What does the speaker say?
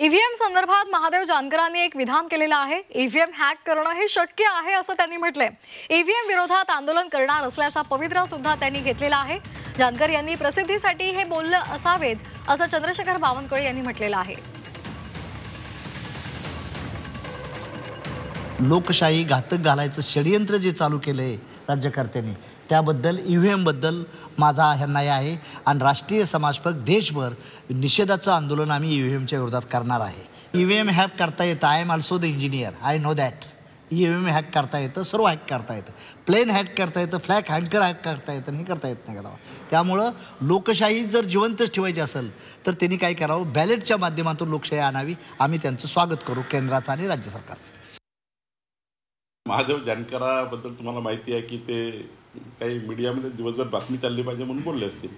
EVM संदर्भात महादेव जानकरांनी एक विधान केलेलं आहे। ईव्हीएम हॅक करणं हे शक्य आहे असं त्यांनी म्हटलंय। ईव्हीएम विरोधात आंदोलन करणार असल्याचा पवित्रा सुद्धा त्यांनी घेतलेला आहे। जानकर यांनी प्रसिद्धीसाठी हे बोललं असावेत असं चंद्रशेखर बावनकुळे यांनी म्हटलेलं आहे। लोकशाही घातक घालायचं षडयंत्र जे चालू केलंय राज्यकर्त्यांनी त्याबद्दल ईव्हीएम बद्दल माझा न्याय आहे आणि राष्ट्रीय समाजपक देशभर निषेधाचं आंदोलन आम्ही ईव्हीएमच्या विरोधात करणार आहे। ईव्हीएम हॅक करता येतं। I am also the engineer, I know that. EVM hack करता येतं, सर्व हॅक करता येतं, प्लेन हॅक करता येतं, फ्लॅग हँकर हॅक करता येतं, हे करता येत नाही का? त्यामुळं लोकशाही जर जिवंतच ठेवायची असेल तर त्यांनी काय करावं, बॅलेटच्या माध्यमातून लोकशाही आणावी। आम्ही त्यांचं स्वागत करू, केंद्राचं आणि राज्य सरकारचं। महादेव जानकराबद्दल तुम्हाला माहिती आहे की ते काही मीडियामध्ये दिवसभर बातमी चालली पाहिजे म्हणून बोलले असतील।